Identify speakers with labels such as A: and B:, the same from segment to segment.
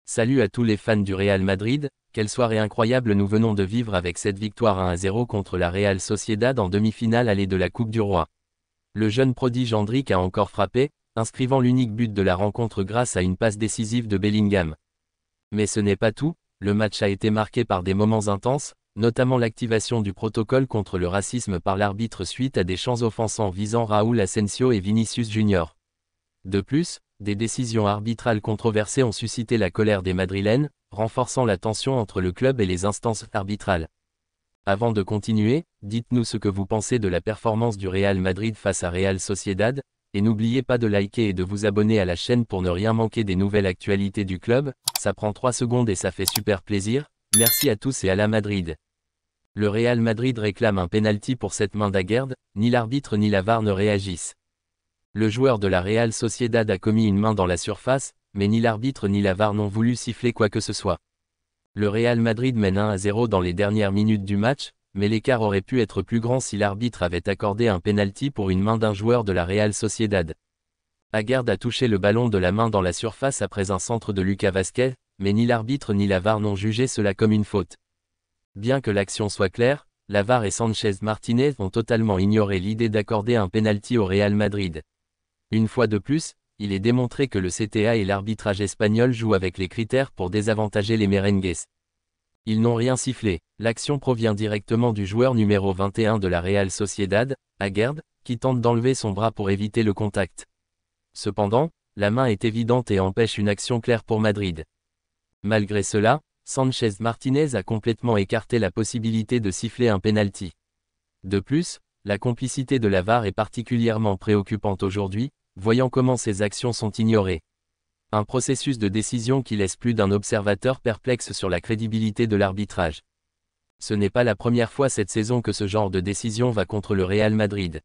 A: Salut à tous les fans du Real Madrid, quelle soirée incroyable nous venons de vivre avec cette victoire 1-0 contre la Real Sociedad en demi-finale allée de la Coupe du Roi. Le jeune prodige Endrick a encore frappé, inscrivant l'unique but de la rencontre grâce à une passe décisive de Bellingham. Mais ce n'est pas tout, le match a été marqué par des moments intenses, notamment l'activation du protocole contre le racisme par l'arbitre suite à des chants offensants visant Raúl Asensio et Vinicius Junior. De plus, des décisions arbitrales controversées ont suscité la colère des Madrilènes, renforçant la tension entre le club et les instances arbitrales. Avant de continuer, dites-nous ce que vous pensez de la performance du Real Madrid face à Real Sociedad, et n'oubliez pas de liker et de vous abonner à la chaîne pour ne rien manquer des nouvelles actualités du club, ça prend 3 secondes et ça fait super plaisir, merci à tous et à la Madrid. Le Real Madrid réclame un penalty pour cette main d'Aguerd, ni l'arbitre ni la VAR ne réagissent. Le joueur de la Real Sociedad a commis une main dans la surface, mais ni l'arbitre ni la VAR n'ont voulu siffler quoi que ce soit. Le Real Madrid mène 1-0 dans les dernières minutes du match, mais l'écart aurait pu être plus grand si l'arbitre avait accordé un penalty pour une main d'un joueur de la Real Sociedad. Aguerd a touché le ballon de la main dans la surface après un centre de Lucas Vázquez, mais ni l'arbitre ni la VAR n'ont jugé cela comme une faute. Bien que l'action soit claire, la VAR et Sánchez Martínez ont totalement ignoré l'idée d'accorder un penalty au Real Madrid. Une fois de plus, il est démontré que le CTA et l'arbitrage espagnol jouent avec les critères pour désavantager les merengues. Ils n'ont rien sifflé, l'action provient directement du joueur numéro 21 de la Real Sociedad, Aguerd, qui tente d'enlever son bras pour éviter le contact. Cependant, la main est évidente et empêche une action claire pour Madrid. Malgré cela, Sánchez Martínez a complètement écarté la possibilité de siffler un penalty. De plus, la complicité de la VAR est particulièrement préoccupante aujourd'hui, voyant comment ces actions sont ignorées. Un processus de décision qui laisse plus d'un observateur perplexe sur la crédibilité de l'arbitrage. Ce n'est pas la première fois cette saison que ce genre de décision va contre le Real Madrid.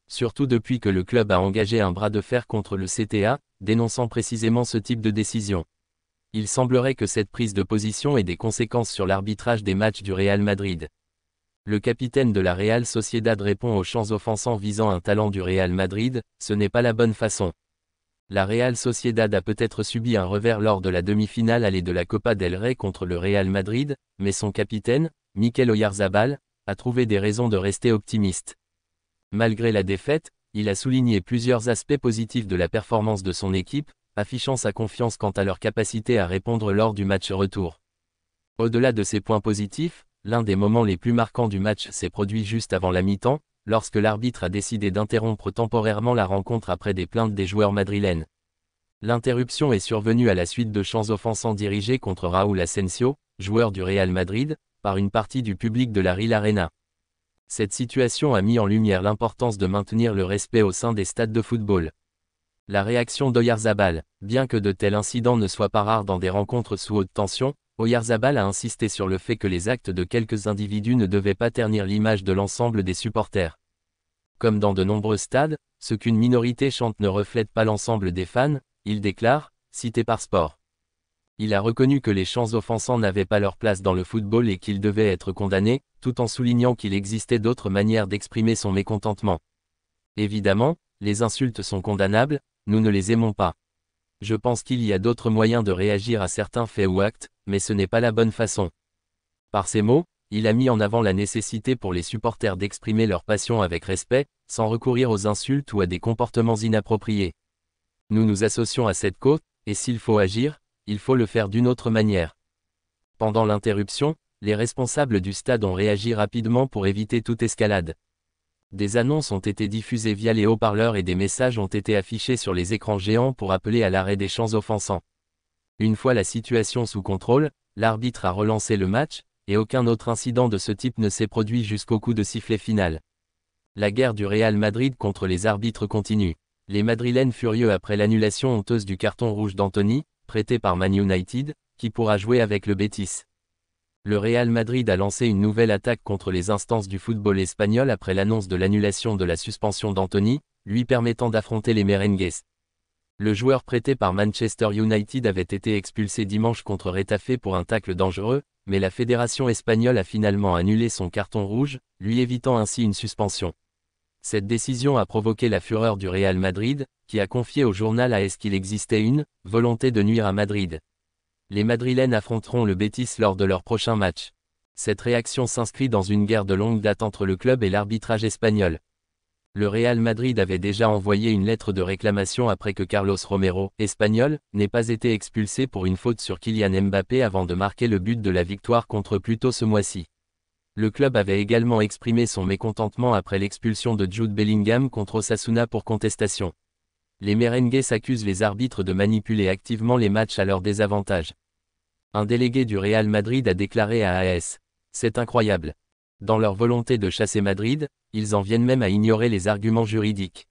A: Surtout depuis que le club a engagé un bras de fer contre le CTA, dénonçant précisément ce type de décision. Il semblerait que cette prise de position ait des conséquences sur l'arbitrage des matchs du Real Madrid. Le capitaine de la Real Sociedad répond aux chants offensants visant un talent du Real Madrid, ce n'est pas la bonne façon. La Real Sociedad a peut-être subi un revers lors de la demi-finale allée de la Copa del Rey contre le Real Madrid, mais son capitaine, Mikel Oyarzabal, a trouvé des raisons de rester optimiste. Malgré la défaite, il a souligné plusieurs aspects positifs de la performance de son équipe, affichant sa confiance quant à leur capacité à répondre lors du match retour. Au-delà de ces points positifs, l'un des moments les plus marquants du match s'est produit juste avant la mi-temps, lorsque l'arbitre a décidé d'interrompre temporairement la rencontre après des plaintes des joueurs madrilènes. L'interruption est survenue à la suite de chants offensants dirigés contre Raúl Asensio, joueur du Real Madrid, par une partie du public de la Real Arena. Cette situation a mis en lumière l'importance de maintenir le respect au sein des stades de football. La réaction d'Oyarzabal, bien que de tels incidents ne soient pas rares dans des rencontres sous haute tension, Oyarzabal a insisté sur le fait que les actes de quelques individus ne devaient pas ternir l'image de l'ensemble des supporters. Comme dans de nombreux stades, ce qu'une minorité chante ne reflète pas l'ensemble des fans, il déclare, cité par Sport. Il a reconnu que les chants offensants n'avaient pas leur place dans le football et qu'ils devaient être condamnés, tout en soulignant qu'il existait d'autres manières d'exprimer son mécontentement. Évidemment, les insultes sont condamnables, nous ne les aimons pas. Je pense qu'il y a d'autres moyens de réagir à certains faits ou actes, mais ce n'est pas la bonne façon. Par ces mots, il a mis en avant la nécessité pour les supporters d'exprimer leur passion avec respect, sans recourir aux insultes ou à des comportements inappropriés. Nous nous associons à cette cause, et s'il faut agir, il faut le faire d'une autre manière. Pendant l'interruption, les responsables du stade ont réagi rapidement pour éviter toute escalade. Des annonces ont été diffusées via les haut-parleurs et des messages ont été affichés sur les écrans géants pour appeler à l'arrêt des chants offensants. Une fois la situation sous contrôle, l'arbitre a relancé le match, et aucun autre incident de ce type ne s'est produit jusqu'au coup de sifflet final. La guerre du Real Madrid contre les arbitres continue. Les Madrilènes furieux après l'annulation honteuse du carton rouge d'Antony, prêté par Man United, qui pourra jouer avec le Betis. Le Real Madrid a lancé une nouvelle attaque contre les instances du football espagnol après l'annonce de l'annulation de la suspension d'Antony, lui permettant d'affronter les merengues. Le joueur prêté par Manchester United avait été expulsé dimanche contre Retafe pour un tacle dangereux, mais la fédération espagnole a finalement annulé son carton rouge, lui évitant ainsi une suspension. Cette décision a provoqué la fureur du Real Madrid, qui a confié au journal AS qu'il existait une « volonté de nuire à Madrid ». Les Madrilènes affronteront le Betis lors de leur prochain match. Cette réaction s'inscrit dans une guerre de longue date entre le club et l'arbitrage espagnol. Le Real Madrid avait déjà envoyé une lettre de réclamation après que Carlos Romero, espagnol, n'ait pas été expulsé pour une faute sur Kylian Mbappé avant de marquer le but de la victoire contre plus tôt ce mois-ci. Le club avait également exprimé son mécontentement après l'expulsion de Jude Bellingham contre Osasuna pour contestation. Les merengues s'accusent les arbitres de manipuler activement les matchs à leur désavantage. Un délégué du Real Madrid a déclaré à AS: « C'est incroyable. Dans leur volonté de chasser Madrid, ils en viennent même à ignorer les arguments juridiques. »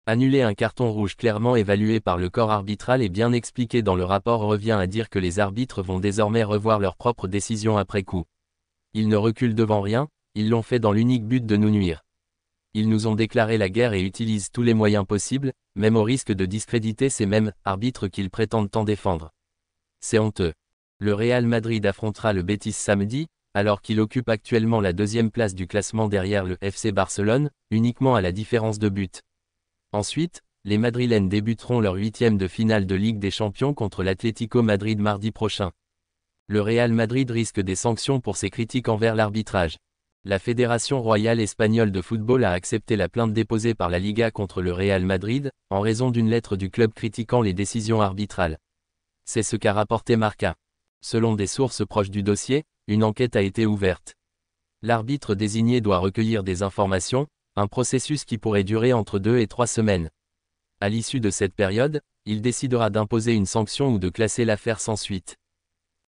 A: Annuler un carton rouge clairement évalué par le corps arbitral et bien expliqué dans le rapport revient à dire que les arbitres vont désormais revoir leurs propres décisions après coup. Ils ne reculent devant rien, ils l'ont fait dans l'unique but de nous nuire. Ils nous ont déclaré la guerre et utilisent tous les moyens possibles, même au risque de discréditer ces mêmes arbitres qu'ils prétendent tant défendre. C'est honteux. Le Real Madrid affrontera le Betis samedi, alors qu'il occupe actuellement la deuxième place du classement derrière le FC Barcelone, uniquement à la différence de but. Ensuite, les Madrilènes débuteront leur huitième de finale de Ligue des Champions contre l'Atlético Madrid mardi prochain. Le Real Madrid risque des sanctions pour ses critiques envers l'arbitrage. La Fédération royale espagnole de football a accepté la plainte déposée par la Liga contre le Real Madrid, en raison d'une lettre du club critiquant les décisions arbitrales. C'est ce qu'a rapporté Marca. Selon des sources proches du dossier, une enquête a été ouverte. L'arbitre désigné doit recueillir des informations, un processus qui pourrait durer entre 2 et 3 semaines. À l'issue de cette période, il décidera d'imposer une sanction ou de classer l'affaire sans suite.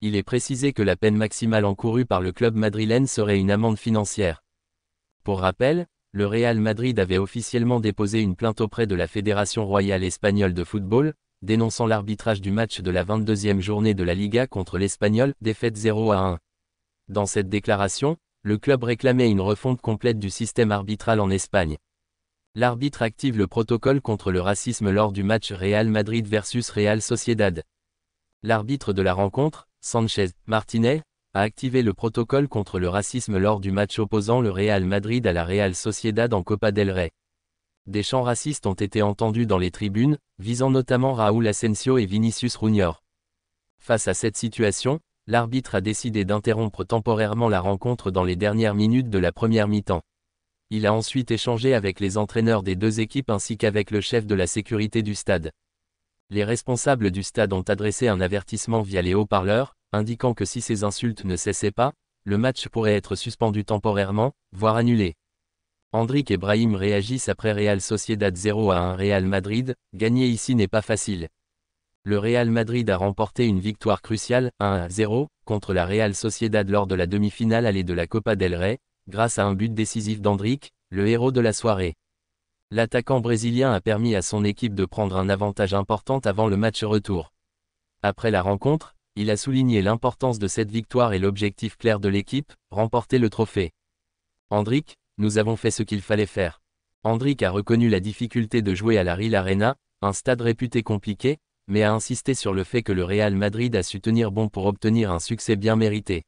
A: Il est précisé que la peine maximale encourue par le club madrilène serait une amende financière. Pour rappel, le Real Madrid avait officiellement déposé une plainte auprès de la Fédération royale espagnole de football, dénonçant l'arbitrage du match de la 22e journée de la Liga contre l'Espagnol, défaite 0-1. Dans cette déclaration, le club réclamait une refonte complète du système arbitral en Espagne. L'arbitre active le protocole contre le racisme lors du match Real Madrid versus Real Sociedad. L'arbitre de la rencontre, Sánchez Martínez, a activé le protocole contre le racisme lors du match opposant le Real Madrid à la Real Sociedad en Copa del Rey. Des chants racistes ont été entendus dans les tribunes, visant notamment Raúl Asensio et Vinicius Junior. Face à cette situation, l'arbitre a décidé d'interrompre temporairement la rencontre dans les dernières minutes de la première mi-temps. Il a ensuite échangé avec les entraîneurs des deux équipes ainsi qu'avec le chef de la sécurité du stade. Les responsables du stade ont adressé un avertissement via les haut-parleurs, indiquant que si ces insultes ne cessaient pas, le match pourrait être suspendu temporairement, voire annulé. Endrick et Brahim réagissent après Real Sociedad 0-1 Real Madrid, gagner ici n'est pas facile. Le Real Madrid a remporté une victoire cruciale, 1-0, contre la Real Sociedad lors de la demi-finale allée de la Copa del Rey, grâce à un but décisif d'Endrick, le héros de la soirée. L'attaquant brésilien a permis à son équipe de prendre un avantage important avant le match retour. Après la rencontre, il a souligné l'importance de cette victoire et l'objectif clair de l'équipe, remporter le trophée. Endrick, nous avons fait ce qu'il fallait faire. Endrick a reconnu la difficulté de jouer à la Real Arena, un stade réputé compliqué, mais a insisté sur le fait que le Real Madrid a su tenir bon pour obtenir un succès bien mérité.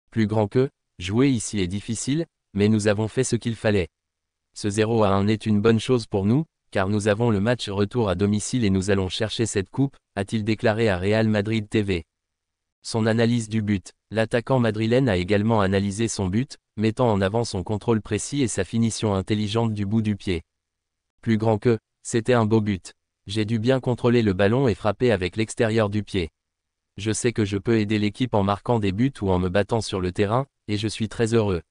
A: Plus grand que, jouer ici est difficile, mais nous avons fait ce qu'il fallait. Ce 0-1 est une bonne chose pour nous, car nous avons le match retour à domicile et nous allons chercher cette coupe, a-t-il déclaré à Real Madrid TV. Son analyse du but. L'attaquant madrilène a également analysé son but, mettant en avant son contrôle précis et sa finition intelligente du bout du pied. Plus grand que, c'était un beau but. J'ai dû bien contrôler le ballon et frapper avec l'extérieur du pied. Je sais que je peux aider l'équipe en marquant des buts ou en me battant sur le terrain, et je suis très heureux.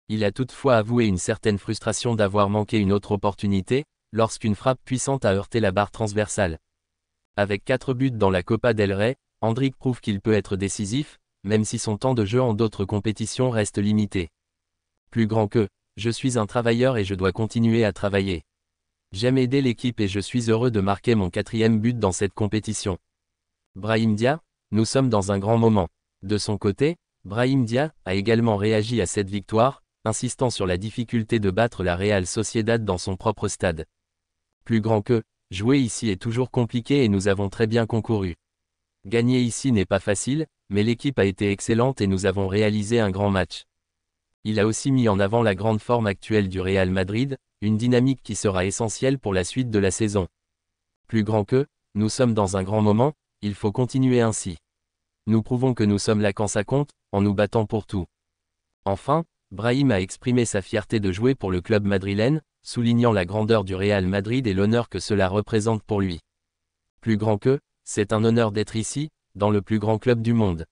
A: Il a toutefois avoué une certaine frustration d'avoir manqué une autre opportunité, lorsqu'une frappe puissante a heurté la barre transversale. Avec 4 buts dans la Copa del Rey, Endrick prouve qu'il peut être décisif, même si son temps de jeu en d'autres compétitions reste limité. Plus grand que, je suis un travailleur et je dois continuer à travailler. J'aime aider l'équipe et je suis heureux de marquer mon 4e but dans cette compétition. Brahim Dia, nous sommes dans un grand moment. De son côté, Brahim Dia a également réagi à cette victoire, insistant sur la difficulté de battre la Real Sociedad dans son propre stade. Plus grand que, jouer ici est toujours compliqué et nous avons très bien concouru. Gagner ici n'est pas facile, mais l'équipe a été excellente et nous avons réalisé un grand match. Il a aussi mis en avant la grande forme actuelle du Real Madrid, une dynamique qui sera essentielle pour la suite de la saison. Plus grand que, nous sommes dans un grand moment, il faut continuer ainsi. Nous prouvons que nous sommes là quand ça compte, en nous battant pour tout. Enfin, Brahim a exprimé sa fierté de jouer pour le club madrilène, soulignant la grandeur du Real Madrid et l'honneur que cela représente pour lui. Plus grand que, c'est un honneur d'être ici, dans le plus grand club du monde.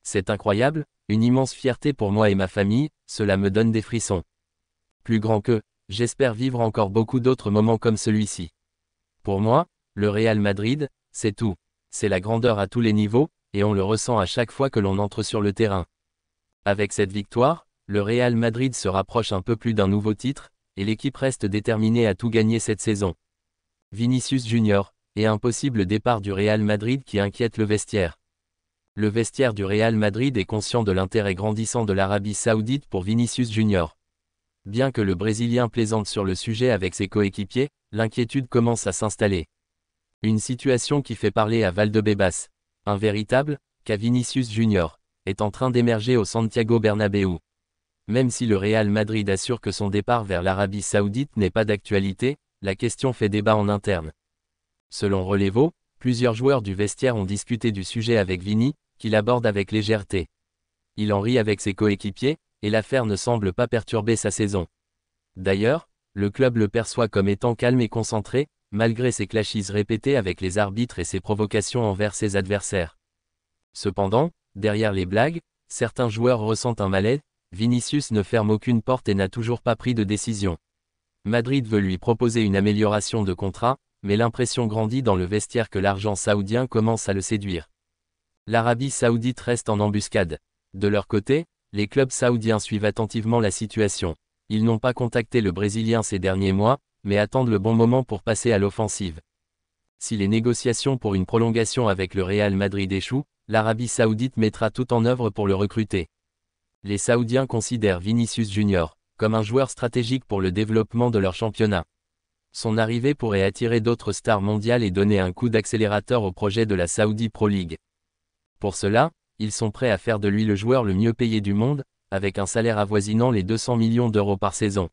A: C'est incroyable, une immense fierté pour moi et ma famille, cela me donne des frissons. Plus grand que, j'espère vivre encore beaucoup d'autres moments comme celui-ci. Pour moi, le Real Madrid, c'est tout. C'est la grandeur à tous les niveaux, et on le ressent à chaque fois que l'on entre sur le terrain. Avec cette victoire, le Real Madrid se rapproche un peu plus d'un nouveau titre, et l'équipe reste déterminée à tout gagner cette saison. Vinicius Junior, et un possible départ du Real Madrid qui inquiète le vestiaire. Le vestiaire du Real Madrid est conscient de l'intérêt grandissant de l'Arabie Saoudite pour Vinicius Junior. Bien que le Brésilien plaisante sur le sujet avec ses coéquipiers, l'inquiétude commence à s'installer. Une situation qui fait parler à Valdebebas. Un véritable cas Vinicius Junior est en train d'émerger au Santiago Bernabéu. Même si le Real Madrid assure que son départ vers l'Arabie Saoudite n'est pas d'actualité, la question fait débat en interne. Selon Relevo, plusieurs joueurs du vestiaire ont discuté du sujet avec Vini, qu'il aborde avec légèreté. Il en rit avec ses coéquipiers, et l'affaire ne semble pas perturber sa saison. D'ailleurs, le club le perçoit comme étant calme et concentré, malgré ses clashes répétés avec les arbitres et ses provocations envers ses adversaires. Cependant, derrière les blagues, certains joueurs ressentent un malaise, Vinicius ne ferme aucune porte et n'a toujours pas pris de décision. Madrid veut lui proposer une amélioration de contrat, mais l'impression grandit dans le vestiaire que l'argent saoudien commence à le séduire. L'Arabie Saoudite reste en embuscade. De leur côté, les clubs saoudiens suivent attentivement la situation. Ils n'ont pas contacté le Brésilien ces derniers mois, mais attendent le bon moment pour passer à l'offensive. Si les négociations pour une prolongation avec le Real Madrid échouent, l'Arabie Saoudite mettra tout en œuvre pour le recruter. Les Saoudiens considèrent Vinicius Junior comme un joueur stratégique pour le développement de leur championnat. Son arrivée pourrait attirer d'autres stars mondiales et donner un coup d'accélérateur au projet de la Saudi Pro League. Pour cela, ils sont prêts à faire de lui le joueur le mieux payé du monde, avec un salaire avoisinant les 200 millions d'euros par saison.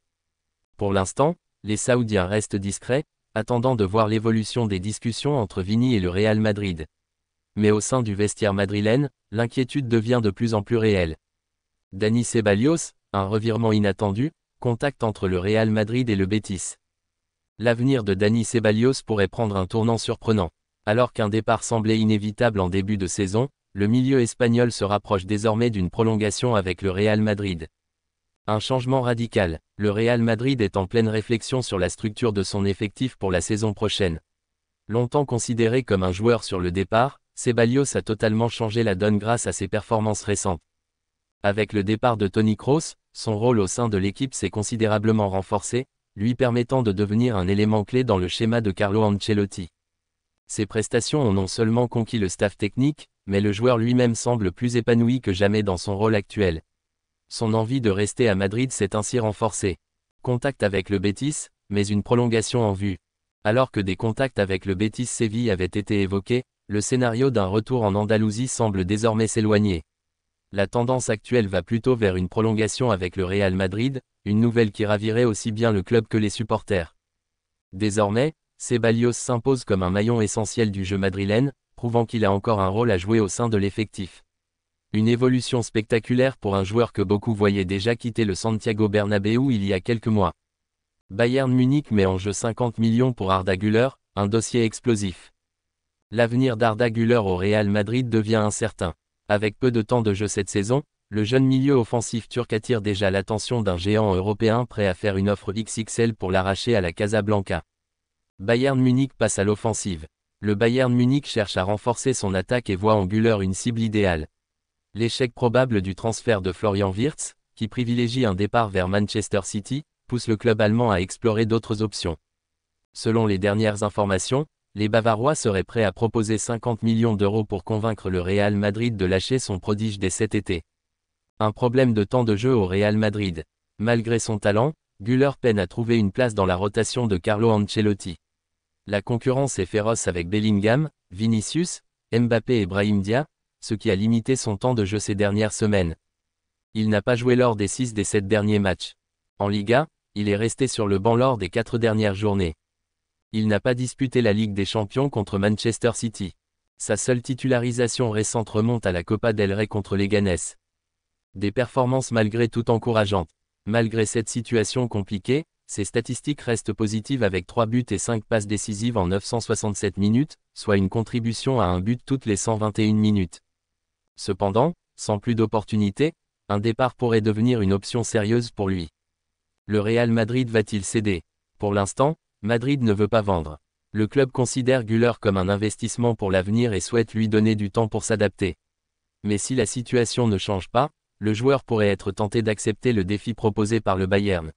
A: Pour l'instant, les Saoudiens restent discrets, attendant de voir l'évolution des discussions entre Vini et le Real Madrid. Mais au sein du vestiaire madrilène, l'inquiétude devient de plus en plus réelle. Dani Ceballos, un revirement inattendu, contacte entre le Real Madrid et le Betis. L'avenir de Dani Ceballos pourrait prendre un tournant surprenant. Alors qu'un départ semblait inévitable en début de saison, le milieu espagnol se rapproche désormais d'une prolongation avec le Real Madrid. Un changement radical. Le Real Madrid est en pleine réflexion sur la structure de son effectif pour la saison prochaine. Longtemps considéré comme un joueur sur le départ, Ceballos a totalement changé la donne grâce à ses performances récentes. Avec le départ de Toni Kroos, son rôle au sein de l'équipe s'est considérablement renforcé, lui permettant de devenir un élément clé dans le schéma de Carlo Ancelotti. Ses prestations ont non seulement conquis le staff technique, mais le joueur lui-même semble plus épanoui que jamais dans son rôle actuel. Son envie de rester à Madrid s'est ainsi renforcée. Contact avec le Betis, mais une prolongation en vue. Alors que des contacts avec le Betis Séville avaient été évoqués, le scénario d'un retour en Andalousie semble désormais s'éloigner. La tendance actuelle va plutôt vers une prolongation avec le Real Madrid, une nouvelle qui ravirait aussi bien le club que les supporters. Désormais, Ceballos s'impose comme un maillon essentiel du jeu madrilène, prouvant qu'il a encore un rôle à jouer au sein de l'effectif. Une évolution spectaculaire pour un joueur que beaucoup voyaient déjà quitter le Santiago Bernabéu il y a quelques mois. Bayern Munich met en jeu 50 millions pour Arda Güler, un dossier explosif. L'avenir d'Arda Güler au Real Madrid devient incertain. Avec peu de temps de jeu cette saison, le jeune milieu offensif turc attire déjà l'attention d'un géant européen prêt à faire une offre XXL pour l'arracher à la Casablanca. Bayern Munich passe à l'offensive. Le Bayern Munich cherche à renforcer son attaque et voit en Güler une cible idéale. L'échec probable du transfert de Florian Wirtz, qui privilégie un départ vers Manchester City, pousse le club allemand à explorer d'autres options. Selon les dernières informations, les Bavarois seraient prêts à proposer 50 millions d'euros pour convaincre le Real Madrid de lâcher son prodige dès cet été. Un problème de temps de jeu au Real Madrid. Malgré son talent, Güler peine à trouver une place dans la rotation de Carlo Ancelotti. La concurrence est féroce avec Bellingham, Vinicius, Mbappé et Brahim Diaz, ce qui a limité son temps de jeu ces dernières semaines. Il n'a pas joué lors des 6 des 7 derniers matchs. En Liga, il est resté sur le banc lors des 4 dernières journées. Il n'a pas disputé la Ligue des Champions contre Manchester City. Sa seule titularisation récente remonte à la Copa del Rey contre Leganés. Des performances malgré tout encourageantes. Malgré cette situation compliquée, ses statistiques restent positives avec 3 buts et 5 passes décisives en 967 minutes, soit une contribution à un but toutes les 121 minutes. Cependant, sans plus d'opportunités, un départ pourrait devenir une option sérieuse pour lui. Le Real Madrid va-t-il céder? Pour l'instant, Madrid ne veut pas vendre. Le club considère Güler comme un investissement pour l'avenir et souhaite lui donner du temps pour s'adapter. Mais si la situation ne change pas, le joueur pourrait être tenté d'accepter le défi proposé par le Bayern.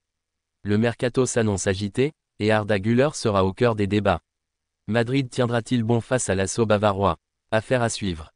A: Le mercato s'annonce agité, et Arda Güler sera au cœur des débats. Madrid tiendra-t-il bon face à l'assaut bavarois? Affaire à suivre.